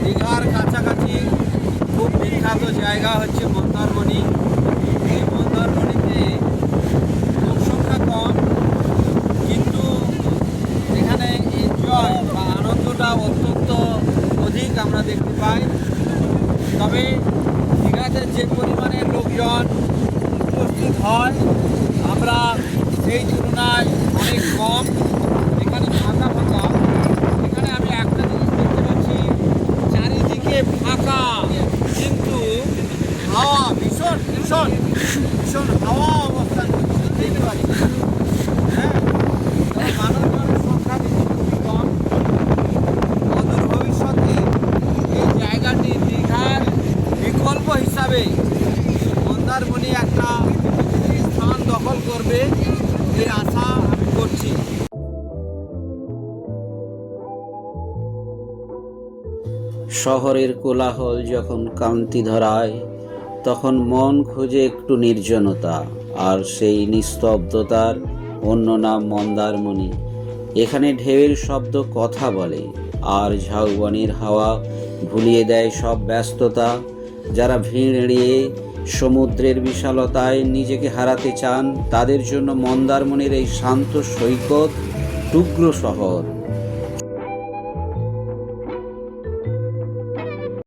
দীঘার কাছাকাছি খুব বিখ্যাত জায়গা হচ্ছে মন্দারমণি। এই মন্দারমণিতে লোক সংখ্যা কম, কিন্তু এখানে এনজয় বা আনন্দটা অত্যন্ত অধিক আমরা দেখতে পাই। তবে দীঘাতে যে পরিমাণে লোকজন উপস্থিত হয় আমরা সেই তুলনায় অনেক কম। এখানে ফাঁকা ফাঁকা। এখানে আমি একটা জিনিস দেখতে পাচ্ছি, চারিদিকে ফাঁকা, কিন্তু হাওয়া ভীষণ ভীষণ ভীষণ হাওয়া অবস্থান করছে, দেখতে পাচ্ছি। হ্যাঁ, মানুষজনের সংখ্যা কিন্তু খুবই কম। অদূর ভবিষ্যতে এই জায়গাটি দীঘার বিকল্প হিসাবে মন্দারমণি একটা স্থান দখল করবে, এই আশা আমি করছি। শহরের কোলাহল যখন কান্তি ধরায়, তখন মন খোঁজে একটু নির্জনতা, আর সেই নিস্তব্ধতার অন্য নাম মন্দারমণি। এখানে ঢেউয়ের শব্দ কথা বলে, আর ঝাউবনের হাওয়া ভুলিয়ে দেয় সব ব্যস্ততা। যারা ভিড় এড়িয়ে সমুদ্রের বিশালতায় নিজেকে হারাতে চান, তাদের জন্য মন্দারমণির এই শান্ত সৈকত টুকরো শহর।